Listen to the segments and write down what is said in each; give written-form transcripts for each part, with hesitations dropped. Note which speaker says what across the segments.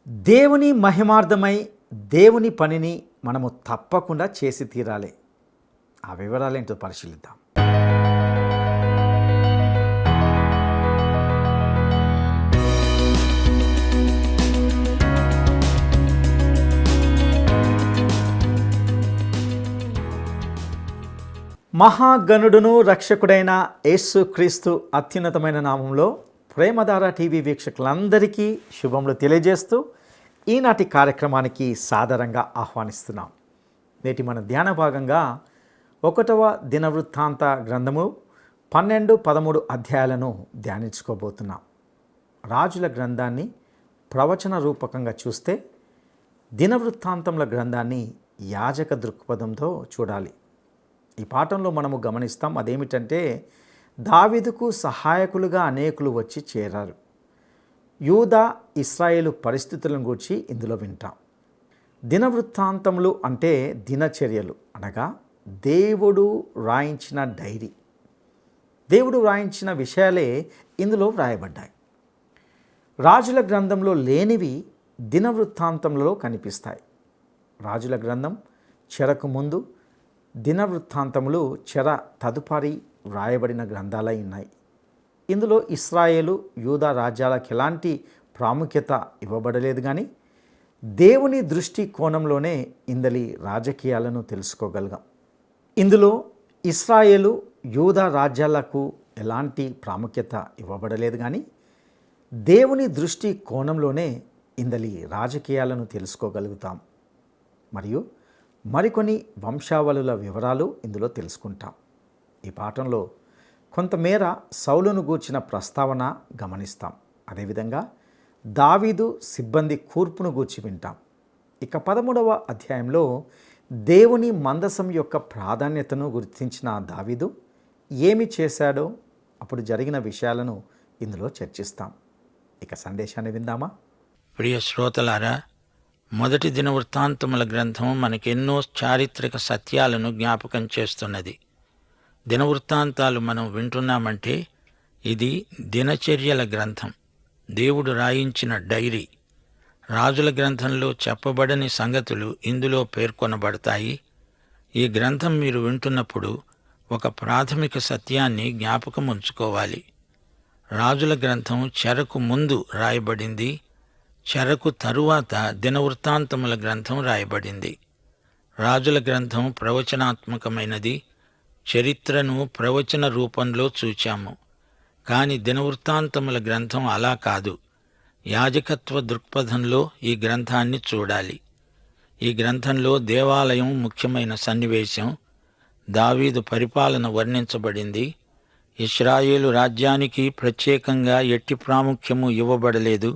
Speaker 1: దేవుని మహిమార్థమై దేవుని పనిని మనము తప్పకుండా చేసి తీరాలి. ఆ వివరాలేంటో పరిశీలిద్దాం. మహాగణుడును రక్షకుడైన యేసుక్రీస్తు అత్యున్నతమైన నామంలో ప్రేమధార టీవీ వీక్షకులందరికీ శుభములు తెలియజేస్తూ ఈనాటి కార్యక్రమానికి సాదరంగా ఆహ్వానిస్తున్నాం. నేటి మన ధ్యాన భాగంగా 1వ దినవృత్తాంత గ్రంథము 12, 13 అధ్యాయాలను ధ్యానించుకోబోతున్నాం. రాజుల గ్రంథాన్ని ప్రవచన రూపకంగా చూస్తే దినవృత్తాంతముల గ్రంథాన్ని యాజక దృక్పథంతో చూడాలి. ఈ పాఠంలో మనము గమనిస్తాం, అదేమిటంటే దావీదుకు సహాయకులుగా అనేకులు వచ్చి చేరారు. యూదా, ఇశ్రాయేలు పరిస్థితులను గూర్చి ఇందులో వింటాం. దినవృత్తాంతములు అంటే దినచర్యలు, అనగా దేవుడు రాయించిన డైరీ. దేవుడు రాయించిన విషయాలే ఇందులో వ్రాయబడ్డాయి. రాజుల గ్రంథంలో లేనివి దినవృత్తాంతంలో కనిపిస్తాయి. రాజుల గ్రంథం చెరకు ముందు, దినవృత్తాంతములు చెర తదుపరి వ్రాయబడిన గ్రంథాలై ఉన్నాయి. ఇందులో ఇశ్రాయేలు, యూదా రాజ్యాలకు ఎలాంటి ప్రాముఖ్యత ఇవ్వబడలేదు, కానీ దేవుని దృష్టి కోణంలోనే ఇందలి రాజకీయాలను తెలుసుకోగలిగాం. ఇందులో ఇశ్రాయేలు, యూదా రాజ్యాలకు ఎలాంటి ప్రాముఖ్యత ఇవ్వబడలేదు, కానీ దేవుని దృష్టి కోణంలోనే ఇందలి రాజకీయాలను తెలుసుకోగలుగుతాం. మరియు మరికొన్ని వంశావళుల వివరాలు ఇందులో తెలుసుకుంటాం. ఈ పాఠంలో కొంతమేర సౌలును గూర్చిన ప్రస్తావన గమనిస్తాం. అదేవిధంగా దావీదు సిబ్బంది కూర్పును గూర్చి వింటాం. ఇక 13వ అధ్యాయంలో దేవుని మందసం యొక్క ప్రాధాన్యతను గుర్తించిన దావీదు ఏమి చేశాడో అప్పుడు జరిగిన విషయాలను ఇందులో చర్చిస్తాం. ఇక సందేశాన్ని విందామా?
Speaker 2: ప్రియ శ్రోతలారా, 1 దినవృత్తాంతముల గ్రంథం మనకెన్నో చారిత్రక సత్యాలను జ్ఞాపకం చేస్తున్నది. దినవృత్తాంతాలు మనం వింటున్నామంటే ఇది దినచర్యల గ్రంథం, దేవుడు రాయించిన డైరీ. రాజుల గ్రంథంలో చెప్పబడని సంగతులు ఇందులో పేర్కొనబడతాయి. ఈ గ్రంథం మీరు వింటున్నప్పుడు ఒక ప్రాథమిక సత్యాన్ని జ్ఞాపకం ఉంచుకోవాలి. రాజుల గ్రంథం చెరకు ముందు రాయబడింది, చెరకు తరువాత దినవృత్తాంతముల గ్రంథం రాయబడింది. రాజుల గ్రంథం ప్రవచనాత్మకమైనది, చరిత్రను ప్రవచన రూపంలో చూచాము. కాని దినవృత్తాంతముల గ్రంథం అలా కాదు. యాజకత్వ దృక్పథంలో ఈ గ్రంథాన్ని చూడాలి. ఈ గ్రంథంలో దేవాలయం ముఖ్యమైన సన్నివేశం. దావీదు పరిపాలన వర్ణించబడింది. ఇశ్రాయేలు రాజ్యానికి ప్రత్యేకంగా ఎట్టి ప్రాముఖ్యము ఇవ్వబడలేదు.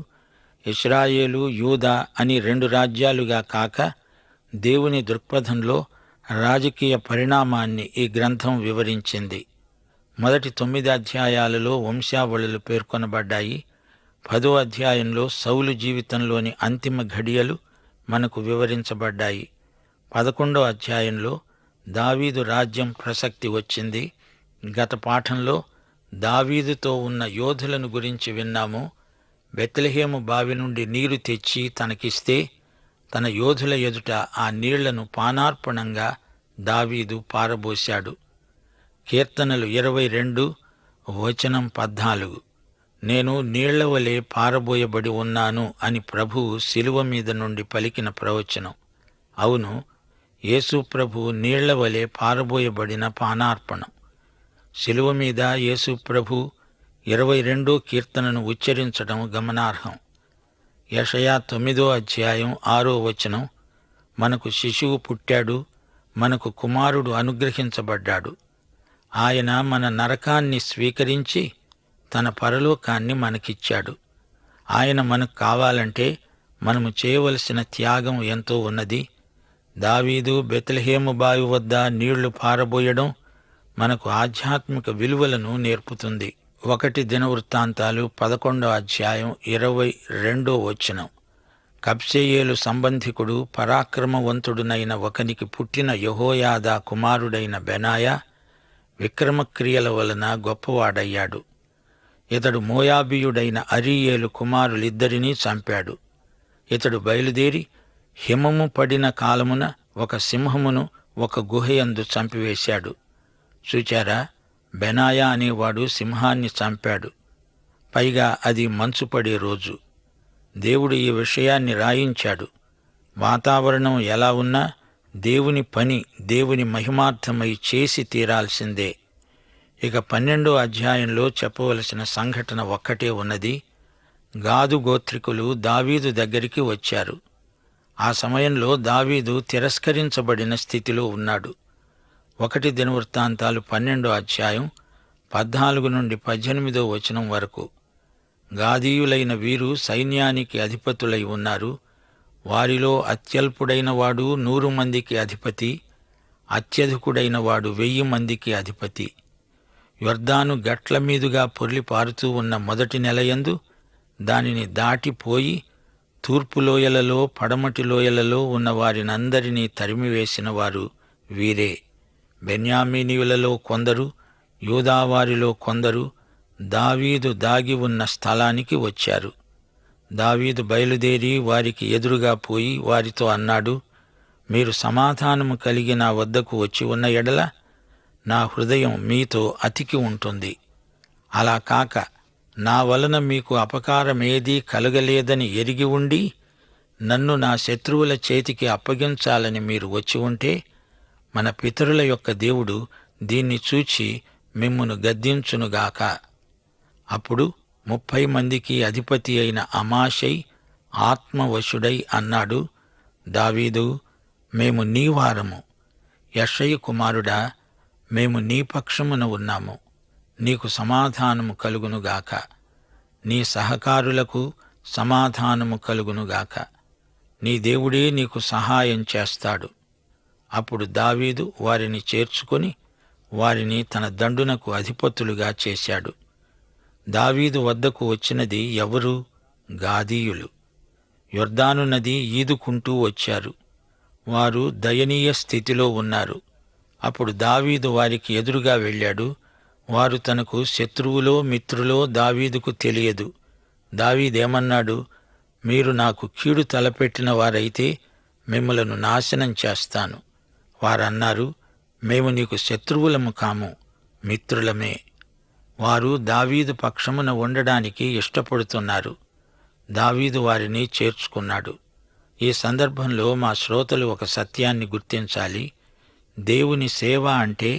Speaker 2: ఇశ్రాయేలు, యూదా అని 2 రాజ్యాలుగా కాక దేవుని దృక్పథంలో రాజకీయ పరిణామాన్ని ఈ గ్రంథం వివరించింది. మొదటి 9 అధ్యాయాలలో వంశావళులు పేర్కొనబడ్డాయి. 10వ అధ్యాయంలో సౌలు జీవితంలోని అంతిమ ఘడియలు మనకు వివరించబడ్డాయి. 11వ అధ్యాయంలో దావీదు రాజ్యం ప్రసక్తి వచ్చింది. గత పాఠంలో దావీదుతో ఉన్న యోధులను గురించి విన్నాము. బెత్లెహేము బావి నుండి నీరు తెచ్చి తనకిస్తే తన యోధుల ఎదుట ఆ నీళ్లను పానార్పణంగా దావీదు పారబోశాడు. కీర్తనలు 22 వచనం 14, నేను నీళ్ల వలె పారబోయబడి ఉన్నాను అని ప్రభువు శిలువ మీద నుండి పలికిన ప్రవచనం. అవును, యేసు ప్రభువు నీళ్ల వలె పారబోయబడిన పానార్పణం. శిలువ మీద యేసు ప్రభు 22వ కీర్తనను ఉచ్చరించడం గమనార్హం. యెషయా 9వ అధ్యాయం 6వ వచనం, మనకు శిశువు పుట్టాడు, మనకు కుమారుడు అనుగ్రహించబడ్డాడు. ఆయన మన నరకాన్ని స్వీకరించి తన పరలోకాన్ని మనకిచ్చాడు. ఆయన మనకు కావాలంటే మనము చేయవలసిన త్యాగం ఎంతో ఉన్నది. దావీదు బెత్లెహేము బావి వద్ద నీళ్లు పారబోయడం మనకు ఆధ్యాత్మిక విలువలను నేర్పుతుంది. 1 దినవృత్తాంతాలు 11వ అధ్యాయం 22వ వచనం, కబ్సెయేలు సంబంధికుడు పరాక్రమవంతుడునైన ఒకనికి పుట్టిన యెహోయాదా కుమారుడైన బెనాయా విక్రమక్రియల వలన గొప్పవాడయ్యాడు. ఇతడు మోయాబీయుడైన అరీయేలు కుమారులిద్దరినీ చంపాడు. ఇతడు బయలుదేరి హిమము పడిన కాలమున ఒక సింహమును ఒక గుహయందు చంపివేశాడు. చూచారా, బెనాయా అనేవాడు సింహాన్ని చంపాడు. పైగా అది మంచు పడే రోజు. దేవుడు ఈ విషయాన్ని రాయించాడు. వాతావరణం ఎలా ఉన్నా దేవుని పని దేవుని మహిమార్థమై చేసి తీరాల్సిందే. ఇక 12వ అధ్యాయంలో చెప్పవలసిన సంఘటన ఒక్కటే ఉన్నది. గాదు గోత్రికులు దావీదు దగ్గరికి వచ్చారు. ఆ సమయంలో దావీదు తిరస్కరించబడిన స్థితిలో ఉన్నాడు. 1 దినవృత్తాంతాలు 12వ అధ్యాయం 14 నుండి 18వ వచనం వరకు. గాదీయులైన వీరు సైన్యానికి అధిపతులై ఉన్నారు. వారిలో అత్యల్పుడైన వాడు 100 మందికి అధిపతి, అత్యధికుడైన వాడు 1000 మందికి అధిపతి. యొర్దాను గట్ల మీదుగా పొర్లి పారుతూ ఉన్న మొదటి నెలయందు దానిని దాటిపోయి తూర్పు లోయలలో పడమటి లోయలలో ఉన్న వారినందరినీ తరిమివేసిన వారు వీరే. బెన్యామీనీయులలో కొందరు, యూదావారిలో కొందరు దావీదు దాగి ఉన్న స్థలానికి వచ్చారు. దావీదు బయలుదేరి వారికి ఎదురుగా పోయి వారితో అన్నాడు, మీరు సమాధానము కలిగి నా వద్దకు వచ్చి ఉన్న ఎడల నా హృదయం మీతో అతికి ఉంటుంది. అలా కాక నా వలన మీకు అపకారమేదీ కలగలేదని ఎరిగి ఉండి నన్ను నా శత్రువుల చేతికి అప్పగించాలని మీరు వచ్చి ఉంటే మన పితరుల యొక్క దేవుడు దీన్ని చూచి మిమ్మును గద్దించునుగాక. అప్పుడు 30 మందికి అధిపతి అయిన అమాషై ఆత్మవశుడై అన్నాడు, దావీదు, మేము నీ వారము. యెషయి కుమారుడా, మేము నీ పక్షమున ఉన్నాము. నీకు సమాధానము కలుగునుగాక. నీ సహకారులకు సమాధానము కలుగునుగాక. నీ దేవుడే నీకు సహాయం చేస్తాడు. అప్పుడు దావీదు వారిని చేర్చుకొని వారిని తన దండునకు అధిపతులుగా చేశాడు. దావీదు వద్దకు వచ్చినది ఎవరు? గాదీయులు. యొర్దాను నది ఈదుకుంటూ వచ్చారు. వారు దయనీయ స్థితిలో ఉన్నారు. అప్పుడు దావీదు వారికి ఎదురుగా వెళ్ళాడు. వారు తనకు శత్రువులో మిత్రులో దావీదుకు తెలియదు. దావీదేమన్నాడు, మీరు నాకు కీడు తలపెట్టిన వారైతే మిమ్మలను నాశనం చేస్తాను. వారన్నారు, మేము నీకు శత్రువులము కాము, మిత్రులమే. వారు దావీదు పక్షమున ఉండడానికి ఇష్టపడుతున్నారు. దావీదు వారిని చేర్చుకున్నాడు. ఈ సందర్భంలో మా శ్రోతలు ఒక సత్యాన్ని గుర్తించాలి. దేవుని సేవ అంటే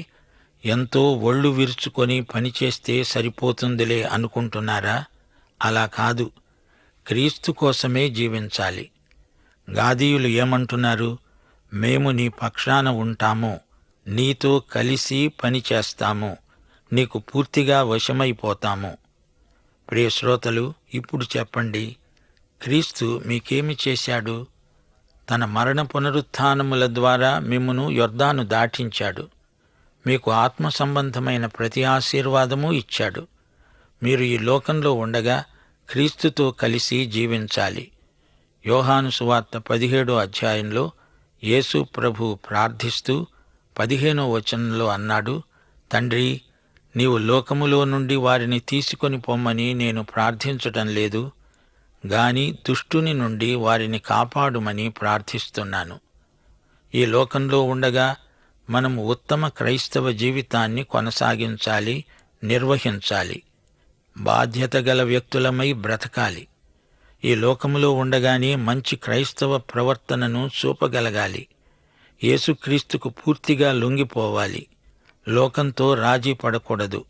Speaker 2: ఎంతో ఒళ్ళు విరుచుకొని పనిచేస్తే సరిపోతుందిలే అనుకుంటున్నారా? అలా కాదు. క్రీస్తు కోసమే జీవించాలి. గాదీయులు ఏమంటున్నారు? మేము నీ పక్షాన ఉంటాము, నీతో కలిసి పనిచేస్తాము, నీకు పూర్తిగా వశమైపోతాము. ప్రియ శ్రోతలు, ఇప్పుడు చెప్పండి, క్రీస్తు మీకేమి చేశాడు? తన మరణ పునరుత్థానముల ద్వారా మిమ్మును యొర్దాను దాటించాడు. మీకు ఆత్మ సంబంధమైన ప్రతి ఆశీర్వాదము ఇచ్చాడు. మీరు ఈ లోకంలో ఉండగా క్రీస్తుతో కలిసి జీవించాలి. యోహాను సువార్త 17వ అధ్యాయంలో యేసు ప్రభు ప్రార్థిస్తూ 15వ వచనంలో అన్నాడు, తండ్రి, నీవు లోకములో నుండి వారిని తీసుకొని పొమ్మని నేను ప్రార్థించటం లేదు, గాని దుష్టుని నుండి వారిని కాపాడుమని ప్రార్థిస్తున్నాను. ఈ లోకంలో ఉండగా మనము ఉత్తమ క్రైస్తవ జీవితాన్ని కొనసాగించాలి, నిర్వహించాలి. బాధ్యత గల వ్యక్తులమై బ్రతకాలి. ఈ లోకములో ఉండగానే మంచి క్రైస్తవ ప్రవర్తనను చూపగలగాలి. యేసుక్రీస్తుకు పూర్తిగా లొంగిపోవాలి. లోకంతో రాజీ పడకూడదు.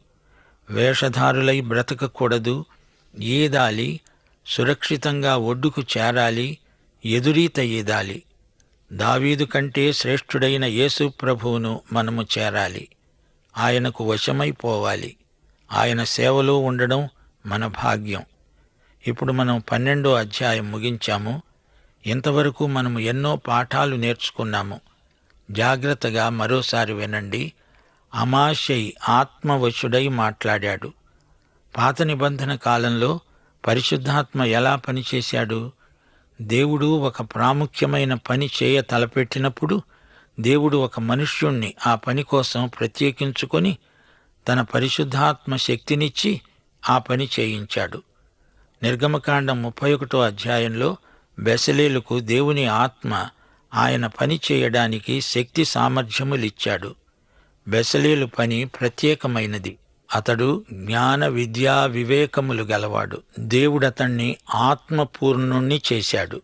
Speaker 2: వేషధారులై బ్రతకకూడదు. ఈదాలి, సురక్షితంగా ఒడ్డుకు చేరాలి, ఎదురీత ఈదాలి. దావీదు కంటే శ్రేష్ఠుడైన యేసు ప్రభువును మనము చేరాలి. ఆయనకు వశమైపోవాలి. ఆయన సేవలో ఉండడం మన భాగ్యం. ఇప్పుడు మనం 12వ అధ్యాయం ముగించాము. ఇంతవరకు మనము ఎన్నో పాఠాలు నేర్చుకున్నాము. జాగ్రత్తగా మరోసారి వినండి. అమాషై ఆత్మవశుడై మాట్లాడాడు. పాత నిబంధన కాలంలో పరిశుద్ధాత్మ ఎలా పనిచేశాడు? దేవుడు ఒక ప్రాముఖ్యమైన పని చేయ తలపెట్టినప్పుడు దేవుడు ఒక మనుష్యుణ్ణి ఆ పని కోసం ప్రత్యేకించుకొని తన పరిశుద్ధాత్మ శక్తినిచ్చి ఆ పని చేయించాడు. నిర్గమకాండం 31వ అధ్యాయంలో బెసలేలుకు దేవుని ఆత్మ ఆయన పని చేయడానికి శక్తి సామర్థ్యములిచ్చాడు. బెసలేలు పని ప్రత్యేకమైనది. అతడు జ్ఞాన విద్యా వివేకములు గలవాడు. దేవుడతణ్ణి ఆత్మపూర్ణుణ్ణి చేశాడు.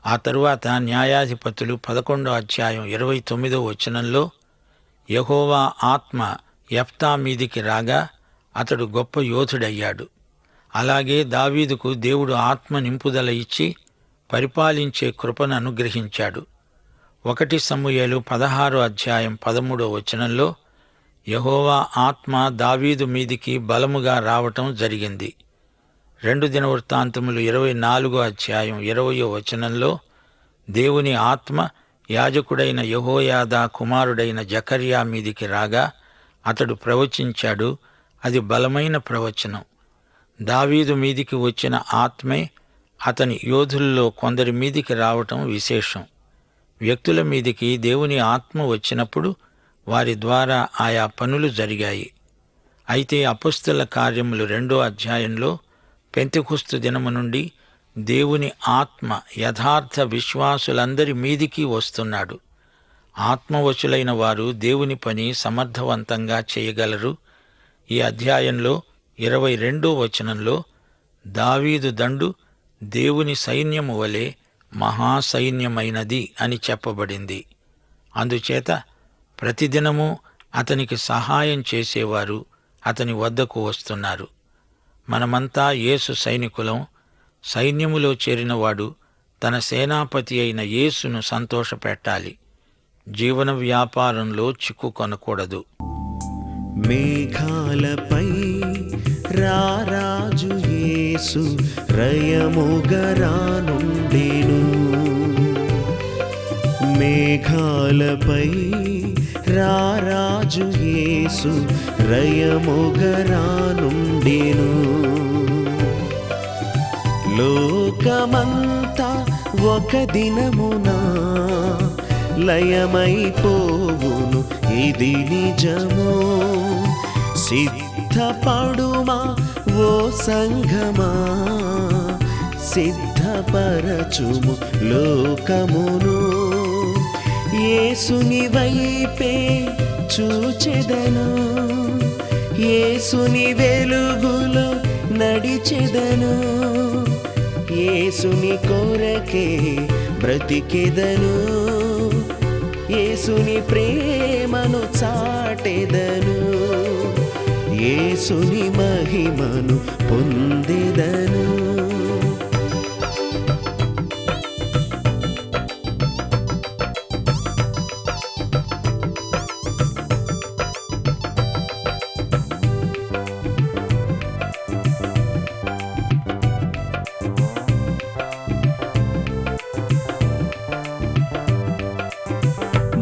Speaker 2: ఆ తరువాత న్యాయాధిపతులు 11వ అధ్యాయం 29వ వచనంలో యెహోవా ఆత్మ యెఫ్తా మీదికి రాగా అతడు గొప్ప యోధుడయ్యాడు. అలాగే దావీదుకు దేవుడు ఆత్మ నింపుదల ఇచ్చి పరిపాలించే కృపను అనుగ్రహించాడు. 1 సమూయేలు 16వ అధ్యాయం 13వ వచనంలో యెహోవా ఆత్మ దావీదు మీదికి బలముగా రావటం జరిగింది. 2 దినవృత్తాంతములు 24వ అధ్యాయం 20వ వచనంలో దేవుని ఆత్మ యాజకుడైన యెహోయాదా కుమారుడైన జకర్యా మీదికి రాగా అతడు ప్రవచించాడు. అది బలమైన ప్రవచనం. దావీదు మీదికి వచ్చిన ఆత్మే అతని యోధుల్లో కొందరి మీదికి రావటం విశేషం. వ్యక్తుల మీదికి దేవుని ఆత్మ వచ్చినప్పుడు వారి ద్వారా ఆయా పనులు జరిగాయి. అయితే అపొస్తలుల కార్యములు 2వ అధ్యాయంలో పెంతెకొస్తు దినము నుండి దేవుని ఆత్మ యథార్థ విశ్వాసులందరి మీదికి వస్తున్నాడు. ఆత్మవశులైన వారు దేవుని పని సమర్థవంతంగా చేయగలరు. ఈ అధ్యాయంలో 22వ వచనంలో దావీదు దండు దేవుని సైన్యము వలె మహాసైన్యమైనది అని చెప్పబడింది. అందుచేత ప్రతిదినము అతనికి సహాయం చేసేవారు అతని వద్దకు వస్తున్నారు. మనమంతా యేసు సైనికులం. సైన్యములో చేరినవాడు తన సేనాపతి అయిన యేసును సంతోషపెట్టాలి. జీవన వ్యాపారంలో చిక్కుకొనకూడదు.
Speaker 3: మేఘాలపై రారాజు యేసు రయముగరానుండెను. మేఘాలపై రారాజు యేసు రయముగరానుండెను. లోకమంతా ఒక దినమున లయమైపోవును, ఇది నిజము. సిద్ధపడుమా ఓ సంఘమా, సిద్ధపరచుము లోకమును. యేసుని వైపే చూచెదను, యేసుని వెలుగులో నడిచెదను. యేసుని కొరకే బ్రతికెదను, యేసుని ప్రేమను చాటెదను, యేసుని మహిమను పొందెదను.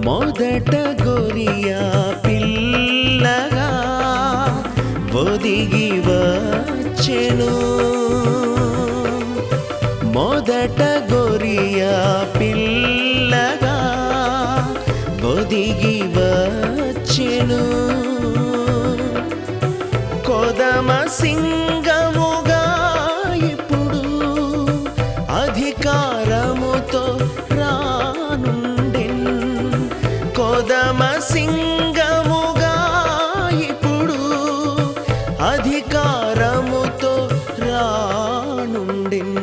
Speaker 3: మొదట గొరియా పిల్లగా ఒదిగి వచ్చెను. మొదట గొరియా పిల్లగా ఒదిగి వచ్చెను. కొదమ సింగముగా ఇప్పుడు అధికారముతో రానుండెన్. కొదమ సింగముగా ఇప్పుడు అధికారముతో రానుండెన్.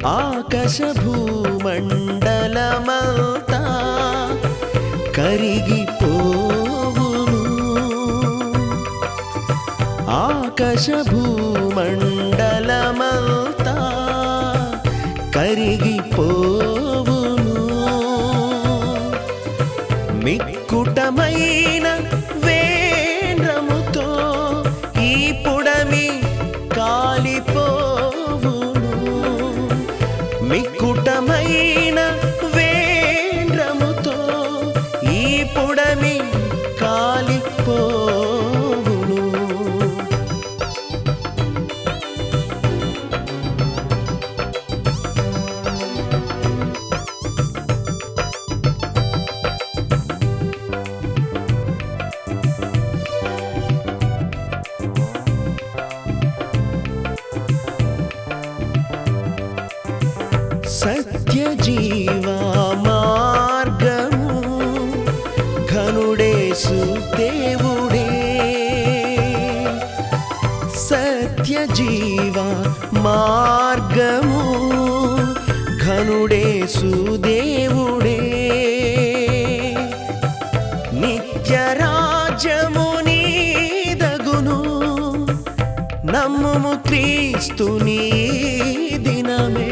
Speaker 3: ఆకాశ భూమండలమంతా కరిగిపోవును. ఆకాశ భూమండలమంతా కరిగిపోవును. మిక్కుటమైన వేంద్రముతో ఈ పుడమి కాలిపోవును. మిక్కుటమైన వేంద్రముతో ఈ సత్య జీవా మార్గము ఘనుడేసు దేవుడే సత్య జీవా మార్గము ఘనుడేసు దేవుడే నిత్య రాజ్యము నీదగును నమ్ముము క్రీస్తుని దినమే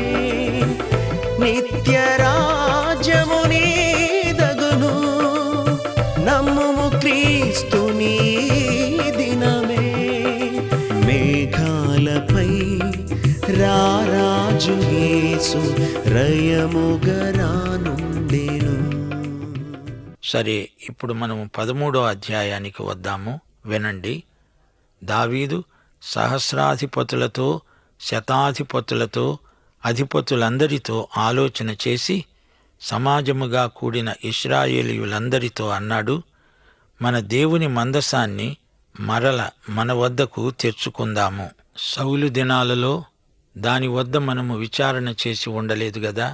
Speaker 3: నిత్య రాజ్యము నీదగును నమ్ముము క్రీస్తుని దినమే మేఘాలపై రారాజు యేసు రయముగా రానుండెను.
Speaker 2: సరే, ఇప్పుడు మనము 13వ అధ్యాయానికి వద్దాము. వినండి. దావీదు సహస్రాధిపతులతో శతాధిపతులతో అధిపతులందరితో ఆలోచన చేసి సమాజముగా కూడిన ఇశ్రాయేలీయులందరితో అన్నాడు, మన దేవుని మందసాన్ని మరల మన వద్దకు తెచ్చుకుందాము. సౌలు దినాలలో దాని వద్ద మనము విచారణ చేసి ఉండలేదు గదా.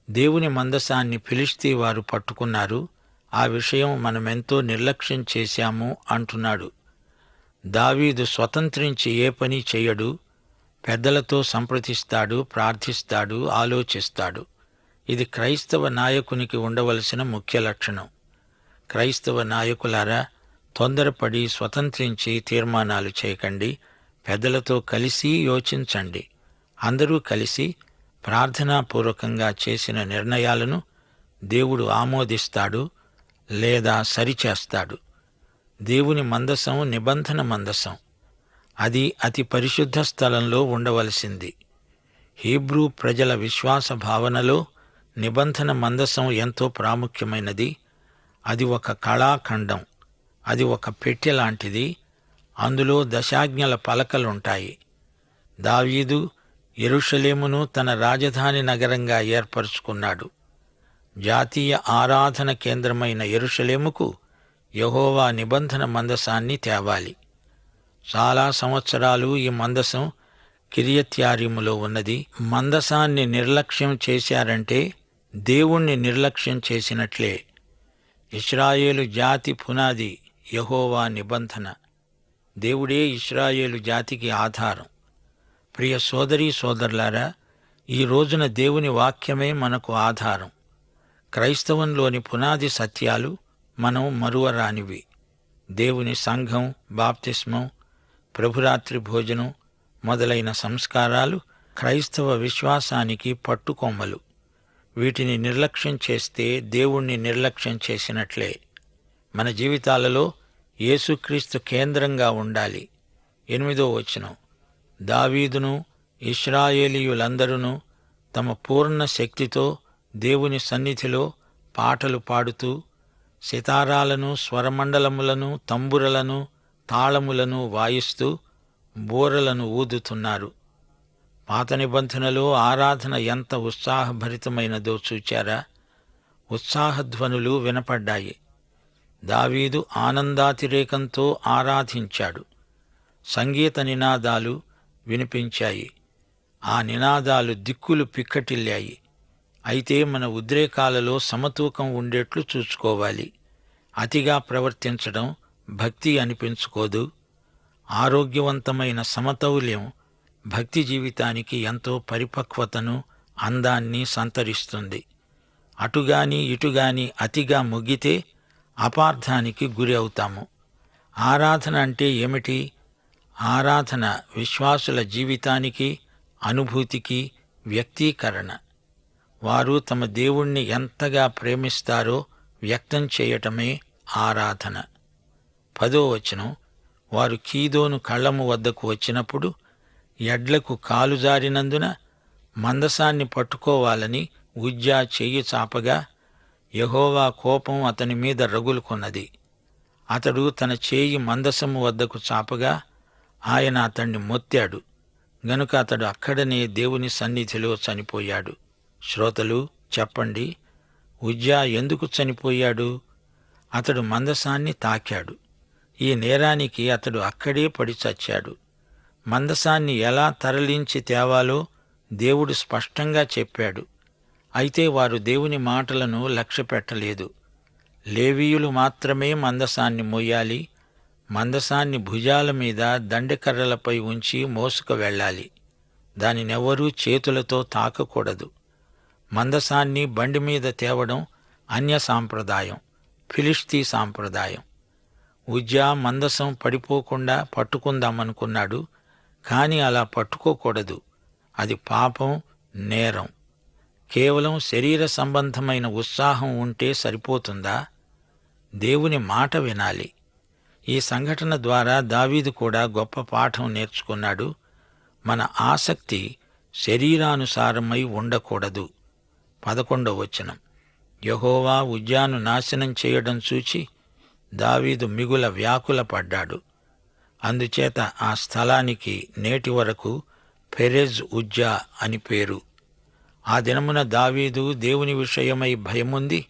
Speaker 2: దేవుని మందసాన్ని ఫిలిష్తీ వారు పట్టుకున్నారు. ఆ విషయం మనమెంతో నిర్లక్ష్యం చేశాము అంటున్నాడు. దావీదు స్వతంత్రించి ఏ పని చెయ్యడు. పెద్దలతో సంప్రదిస్తాడు, ప్రార్థిస్తాడు, ఆలోచిస్తాడు. ఇది క్రైస్తవ నాయకునికి ఉండవలసిన ముఖ్య లక్షణం. క్రైస్తవ నాయకులారా, తొందరపడి స్వతంత్రించి తీర్మానాలు చేయకండి. పెద్దలతో కలిసి యోచించండి. అందరూ కలిసి ప్రార్థనాపూర్వకంగా చేసిన నిర్ణయాలను దేవుడు ఆమోదిస్తాడు లేదా సరిచేస్తాడు. దేవుని మందసం నిబంధన మందసం. అది అతి పరిశుద్ధ స్థలంలో ఉండవలసింది. హీబ్రూ ప్రజల విశ్వాస భావనలో నిబంధన మందసం ఎంతో ప్రాముఖ్యమైనది. అది ఒక కళాఖండం. అది ఒక పెట్టె లాంటిది. అందులో దశాజ్ఞల పలకలుంటాయి. దావీదు యెరూషలేమును తన రాజధాని నగరంగా ఏర్పరచుకున్నాడు. జాతీయ ఆరాధన కేంద్రమైన యెరూషలేముకు యెహోవా నిబంధన మందసాన్ని తేవాలి. చాలా సంవత్సరాలు ఈ మందసం కిర్యత్యారీములో ఉన్నది. మందసాన్ని నిర్లక్ష్యం చేశారంటే దేవుణ్ణి నిర్లక్ష్యం చేసినట్లే. ఇశ్రాయేలు జాతి పునాది యెహోవా నిబంధన. దేవుడే ఇశ్రాయేలు జాతికి ఆధారం. ప్రియ సోదరీ సోదరులారా, ఈ రోజున దేవుని వాక్యమే మనకు ఆధారం. క్రైస్తవంలోని పునాది సత్యాలు మనం మరువరానివి. దేవుని సంఘం, బాప్తిస్మం, ప్రభురాత్రి భోజనం మొదలైన సంస్కారాలు క్రైస్తవ విశ్వాసానికి పట్టుకొమ్మలు. వీటిని నిర్లక్ష్యం చేస్తే దేవుణ్ణి నిర్లక్ష్యం చేసినట్లే. మన జీవితాలలో యేసుక్రీస్తు కేంద్రంగా ఉండాలి. 8వ వచనం, దావీదును ఇశ్రాయేలీయులందరూ తమ పూర్ణ శక్తితో దేవుని సన్నిధిలో పాటలు పాడుతూ సితారాలను, స్వరమండలములను, తంబురలను, తాళములను వాయిస్తూ బూరలను ఊదుతున్నారు. పాత నిబంధనలో ఆరాధన ఎంత ఉత్సాహభరితమైనదో చూచారా? ఉత్సాహధ్వనులు వినపడ్డాయి. దావీదు ఆనందాతిరేకంతో ఆరాధించాడు. సంగీత నినాదాలు వినిపించాయి. ఆ నినాదాలు దిక్కులు పిక్కటిల్లాయి. అయితే మన ఉద్రేకాలలో సమతూకం ఉండేట్లు చూసుకోవాలి. అతిగా ప్రవర్తించడం భక్తి అనిపించుకోదు. ఆరోగ్యవంతమైన సమతౌల్యం భక్తి జీవితానికి ఎంతో పరిపక్వతను, అందాన్ని సంతరిస్తుంది. అటుగాని ఇటుగాని అతిగా మొగ్గితే అపార్థానికి గురి అవుతాము. ఆరాధన అంటే ఏమిటి? ఆరాధన విశ్వాసుల జీవితానికి, అనుభూతికి వ్యక్తీకరణ. వారు తమ దేవుణ్ణి ఎంతగా ప్రేమిస్తారో వ్యక్తం చేయటమే ఆరాధన. 10వ వచనం, వారు కీదోను కళ్ళము వద్దకు వచ్చినప్పుడు ఎడ్లకు కాలు జారినందున మందసాన్ని పట్టుకోవాలని ఉజ్జా చెయ్యి చాపగా యెహోవా కోపం అతని మీద రగులుకొన్నది. అతడు తన చేయి మందసము వద్దకు చాపగా ఆయన అతణ్ణి మొత్తాడు. గనుక అతడు అక్కడనే దేవుని సన్నిధిలో చనిపోయాడు. శ్రోతలు చెప్పండి, ఉజ్జా ఎందుకు చనిపోయాడు? అతడు మందసాన్ని తాకాడు. ఈ నేరానికి అతడు అక్కడే పడి చచ్చాడు. మందసాన్ని ఎలా తరలించి తేవాలో దేవుడు స్పష్టంగా చెప్పాడు. అయితే వారు దేవుని మాటలను లక్ష్యపెట్టలేదు. లేవీయులు మాత్రమే మందసాన్ని మోయాలి. మందసాన్ని భుజాల మీద దండెకర్రలపై ఉంచి మోసుకు వెళ్ళాలి. దానినెవరూ చేతులతో తాకకూడదు. మందసాన్ని బండి మీద తేవడం అన్య సాంప్రదాయం, ఫిలిష్తీ సాంప్రదాయం. ఉజ్జా మందసం పడిపోకుండా పట్టుకుందామనుకున్నాడు. కాని అలా పట్టుకోకూడదు. అది పాపం, నేరం. కేవలం శరీర సంబంధమైన ఉత్సాహం ఉంటే సరిపోతుందా? దేవుని మాట వినాలి. ఈ సంఘటన ద్వారా దావీదు కూడా గొప్ప పాఠం నేర్చుకున్నాడు. మన ఆసక్తి శరీరానుసారమై ఉండకూడదు. 11వ వచనం. యెహోవా ఉజ్జాను నాశనం చేయడం చూచి దావీదు మిగుల వ్యాకులపడ్డాడు. అందుచేత ఆ స్థలానికి నేటి వరకు పెరెజ్ ఉజ్జా అని పేరు. ఆ దినమున దావీదు దేవుని విషయమై భయముంది.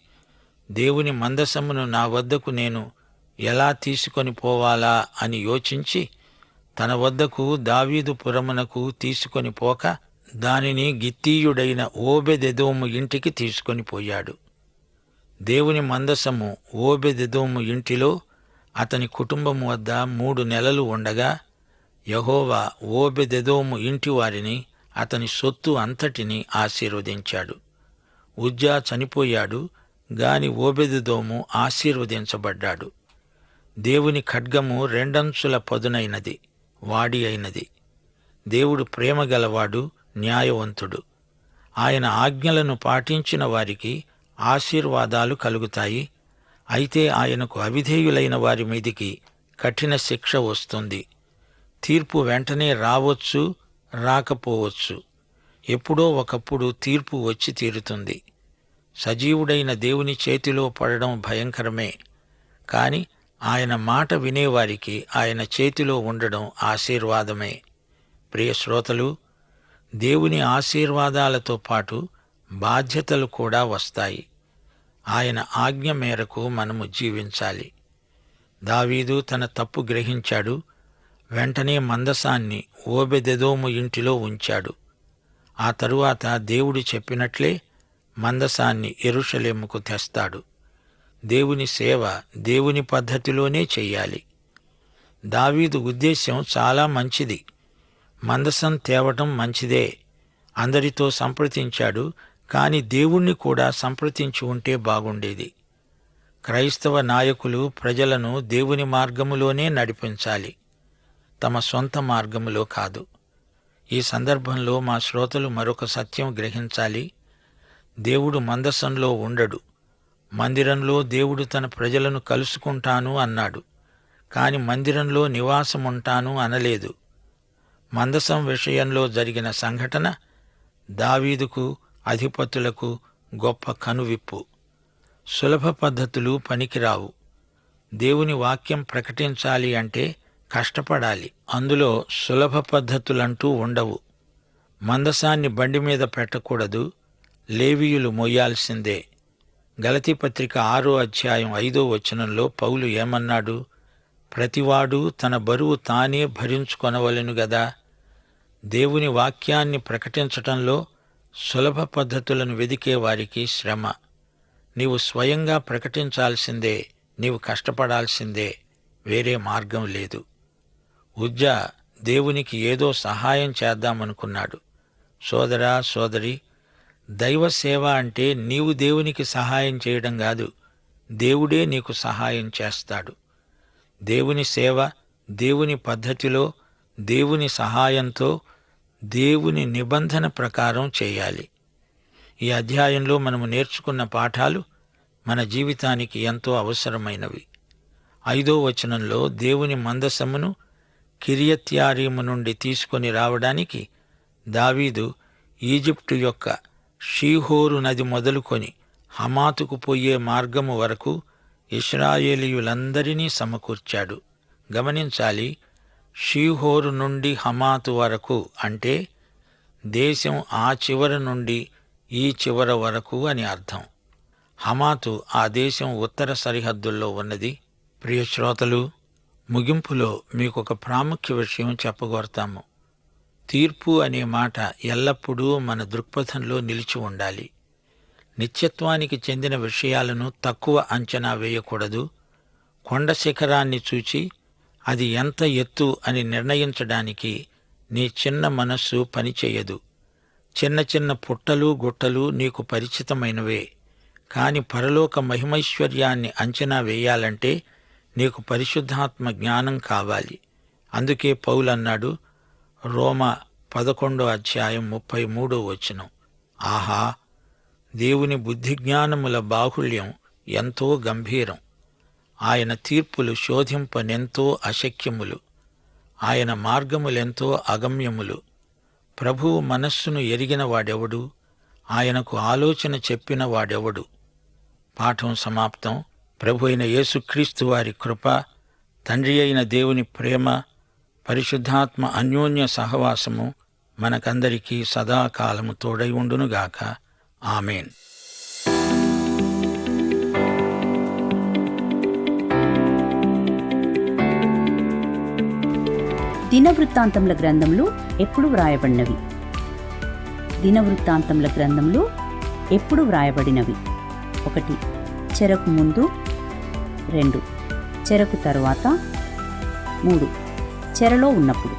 Speaker 2: దేవుని మందసమును నా వద్దకు నేను ఎలా తీసుకొని పోవాలా అని యోచించి తన వద్దకు దావీదు పురమునకు తీసుకొని పోక దానిని గిత్తీయుడైన ఓబెదెదోము ఇంటికి తీసుకొని పోయాడు. దేవుని మందసము ఓబెదెదోము ఇంటిలో అతని కుటుంబం వద్ద 3 నెలలు ఉండగా యెహోవా ఓబెదెదోము ఇంటి వారిని, అతని సొత్తు అంతటిని ఆశీర్వదించాడు. ఉజ్జా చనిపోయాడు గాని ఓబెదెదోము ఆశీర్వదించబడ్డాడు. దేవుని ఖడ్గము 2 అంచుల పదునైనది, వాడి అయినది. దేవుడు ప్రేమగలవాడు, న్యాయవంతుడు. ఆయన ఆజ్ఞలను పాటించిన వారికి ఆశీర్వాదాలు కలుగుతాయి. అయితే ఆయనకు అవిధేయులైన వారి మీదికి కఠిన శిక్ష వస్తుంది. తీర్పు వెంటనే రావచ్చు, రాకపోవచ్చు. ఎప్పుడో ఒకప్పుడు తీర్పు వచ్చి తీరుతుంది. సజీవుడైన దేవుని చేతిలో పడడం భయంకరమే. కాని ఆయన మాట వినేవారికి ఆయన చేతిలో ఉండడం ఆశీర్వాదమే. ప్రియ శ్రోతలు, దేవుని ఆశీర్వాదాలతో పాటు బాధ్యతలు కూడా వస్తాయి. ఆయన ఆజ్ఞ మేరకు మనము జీవించాలి. దావీదు తన తప్పు గ్రహించాడు. వెంటనే మందసాన్ని ఓబెదెదోము ఇంటిలో ఉంచాడు. ఆ తరువాత దేవుడు చెప్పినట్లే మందసాన్ని యెరూషలేముకు తెస్తాడు. దేవుని సేవ దేవుని పద్ధతిలోనే చెయ్యాలి. దావీదు ఉద్దేశ్యం చాలా మంచిది. మందసం తేవటం మంచిదే. అందరితో సంప్రదించాడు. కాని దేవుణ్ణి కూడా సంప్రదించి ఉంటే బాగుండేది. క్రైస్తవ నాయకులు ప్రజలను దేవుని మార్గములోనే నడిపించాలి, తమ సొంత మార్గములో కాదు. ఈ సందర్భంలో మా శ్రోతలు మరొక సత్యం గ్రహించాలి. దేవుడు మందసంలో ఉండడు. మందిరంలో దేవుడు తన ప్రజలను కలుసుకుంటాను అన్నాడు. కాని మందిరంలో నివాసముంటాను అనలేదు. మందసం విషయంలో జరిగిన సంఘటన దావీదుకు, అధిపతులకు గొప్ప కనువిప్పు. సులభ పద్ధతులు పనికిరావు. దేవుని వాక్యం ప్రకటించాలి అంటే కష్టపడాలి. అందులో సులభ పద్ధతులంటూ ఉండవు. మందసాన్ని బండి మీద పెట్టకూడదు. లేవీయులు మోయాల్సిందే. గలతీ పత్రిక 6వ అధ్యాయం 5వ వచనంలో పౌలు ఏమన్నాడు? ప్రతివాడు తన బరువు తానే భరించుకొనవలెను గదా. దేవుని వాక్యాన్ని ప్రకటించటంలో సులభ పద్ధతులను వెదికే వారికి శ్రమ. నీవు స్వయంగా ప్రకటించాల్సిందే. నీవు కష్టపడాల్సిందే. వేరే మార్గం లేదు. ఉజ్జా దేవునికి ఏదో సహాయం చేద్దామనుకున్నాడు. సోదరా, సోదరి, దైవ సేవ అంటే నీవు దేవునికి సహాయం చేయడం కాదు, దేవుడే నీకు సహాయం చేస్తాడు. దేవుని సేవ దేవుని పద్ధతిలో, దేవుని సహాయంతో, దేవుని నిబంధన ప్రకారం చేయాలి. ఈ అధ్యాయంలో మనము నేర్చుకున్న పాఠాలు మన జీవితానికి ఎంతో అవసరమైనవి. 5వ వచనంలో దేవుని మందసమును కిర్యత్యారీము నుండి తీసుకొని రావడానికి దావీదు ఈజిప్టు యొక్క షీహోరు నది మొదలుకొని హమాతుకు పోయే మార్గము వరకు ఇశ్రాయేలీయులందరినీ సమకూర్చాడు. గమనించాలి, షీహోరు నుండి హమాతు వరకు అంటే దేశం ఆ చివర నుండి ఈ చివర వరకు అని అర్థం. హమాతు ఆ దేశం ఉత్తర సరిహద్దుల్లో ఉన్నది. ప్రియ శ్రోతలు, ముగింపులో మీకొక ప్రాముఖ్య విషయం చెప్పగోరతాము. తీర్పు అనే మాట ఎల్లప్పుడూ మన దృక్పథంలో నిలిచి ఉండాలి. నిత్యత్వానికి చెందిన విషయాలను తక్కువ అంచనా వేయకూడదు. కొండ శిఖరాన్ని చూచి అది ఎంత ఎత్తు అని నిర్ణయించడానికి నీ చిన్న మనస్సు పనిచేయదు. చిన్న చిన్న పుట్టలు గుట్టలు నీకు పరిచితమైనవే. కాని పరలోక మహిమైశ్వర్యాన్ని అంచనా వేయాలంటే నీకు పరిశుద్ధాత్మ జ్ఞానం కావాలి. అందుకే పౌలన్నాడు, రోమా 11:33 ఆహా, దేవుని బుద్ధిజ్ఞానముల బాహుళ్యం ఎంతో గంభీరం. ఆయన తీర్పులు శోధింపనెంతో అశక్యములు. ఆయన మార్గములెంతో అగమ్యములు. ప్రభువు మనస్సును ఎరిగిన వాడెవడు? ఆయనకు ఆలోచన చెప్పిన వాడెవడు? పాఠం సమాప్తం. ప్రభు అయిన యేసుక్రీస్తు వారి కృప, తండ్రి అయిన దేవుని ప్రేమ, పరిశుద్ధాత్మ అన్యోన్య సహవాసము మనకందరికీ సదాకాలము తోడై ఉండునుగాక. ఆమేన్.
Speaker 4: దినవృత్తాంతముల గ్రంథంలో ఎప్పుడు వ్రాయబడినవి? దినవృత్తాంతముల గ్రంథంలో ఎప్పుడు వ్రాయబడినవి? 1. చెరకు ముందు. 2. చెరకు తరువాత. 3. చెరలో ఉన్నప్పుడు.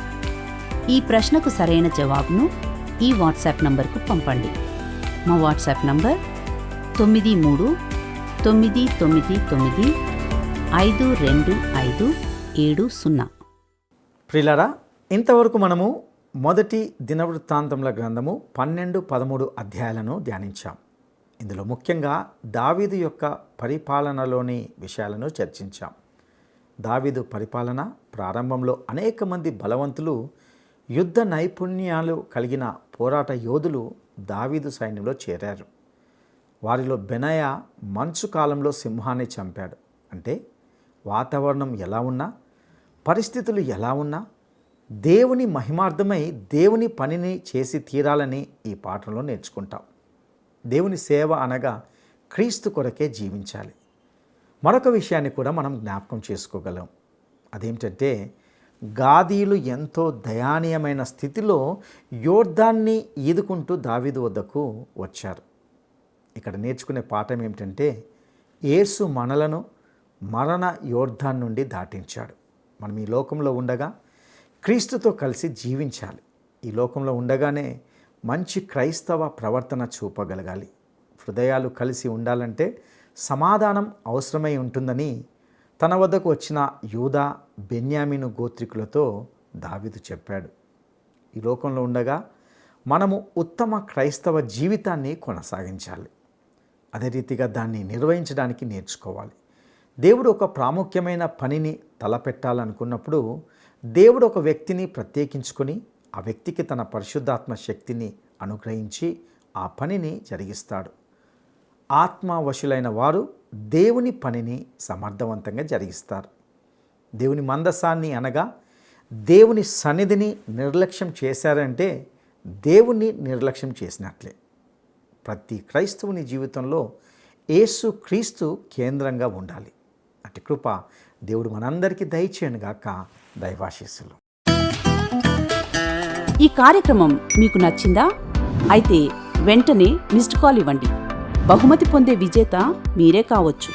Speaker 4: ఈ ప్రశ్నకు సరైన జవాబును ఈ వాట్సాప్ నంబర్కు పంపండి. మా వాట్సాప్ నంబర్ 9339952570.
Speaker 1: ప్రియులారా, ఇంతవరకు మనము మొదటి దినవృత్తాంతముల గ్రంథము 12-13 అధ్యాయాలను ధ్యానించాం. ఇందులో ముఖ్యంగా దావీదు యొక్క పరిపాలనలోని విషయాలను చర్చించాం. దావీదు పరిపాలన ప్రారంభంలో అనేక మంది బలవంతులు, యుద్ధ నైపుణ్యాలు కలిగిన పోరాట యోధులు దావీదు సైన్యంలో చేరారు. వారిలో బెనయ మంచు కాలంలో సింహాన్ని చంపాడు. అంటే వాతావరణం ఎలా ఉన్నా, పరిస్థితులు ఎలా ఉన్నా దేవుని మహిమార్థమై దేవుని పనిని చేసి తీరాలని ఈ పాఠంలో నేర్చుకుంటాం. దేవుని సేవ అనగా క్రీస్తు కొరకే జీవించాలి. మరొక విషయాన్ని కూడా మనం జ్ఞాపకం చేసుకోగలం. అదేమిటంటే, గాదీయులు ఎంతో దయానీయమైన స్థితిలో యోర్దాన్ని ఈదుకుంటూ దావీదు వద్దకు వచ్చారు. ఇక్కడ నేర్చుకునే పాఠం ఏమిటంటే, యేసు మనలను మరణ యోర్దాన్ నుండి దాటించాడు. మనం ఈ లోకంలో ఉండగా క్రీస్తుతో కలిసి జీవించాలి. ఈ లోకంలో ఉండగానే మంచి క్రైస్తవ ప్రవర్తన చూపగలగాలి. హృదయాలు కలిసి ఉండాలంటే సమాధానం అవసరమై ఉంటుందని తన వద్దకు వచ్చిన యూదా, బెన్యామీను గోత్రికులతో దావీదు చెప్పాడు. ఈ లోకంలో ఉండగా మనము ఉత్తమ క్రైస్తవ జీవితాన్ని కొనసాగించాలి. అదే రీతిగా దాన్ని నిర్వహించడానికి నేర్చుకోవాలి. దేవుడు ఒక ప్రాముఖ్యమైన పనిని తలపెట్టాలనుకున్నప్పుడు దేవుడు ఒక వ్యక్తిని ప్రత్యేకించుకొని ఆ వ్యక్తికి తన పరిశుద్ధాత్మ శక్తిని అనుగ్రహించి ఆ పనిని జరిగిస్తాడు. ఆత్మవశులైన వారు దేవుని పనిని సమర్థవంతంగా జరిగిస్తారు. దేవుని మందసాన్ని అనగా దేవుని సన్నిధిని నిర్లక్ష్యం చేశారంటే దేవుణ్ణి నిర్లక్ష్యం చేసినట్లే. ప్రతి క్రైస్తవుని జీవితంలో యేసు క్రీస్తు కేంద్రంగా ఉండాలి. అట్టి కృప దేవుడు మనందరికీ దయచేయనుగాక. దైవాశీస్సులు.
Speaker 4: ఈ కార్యక్రమం మీకు నచ్చిందా? అయితే వెంటనే మిస్డ్ కాల్ ఇవ్వండి. బహుమతి పొందే విజేత మీరే కావచ్చు.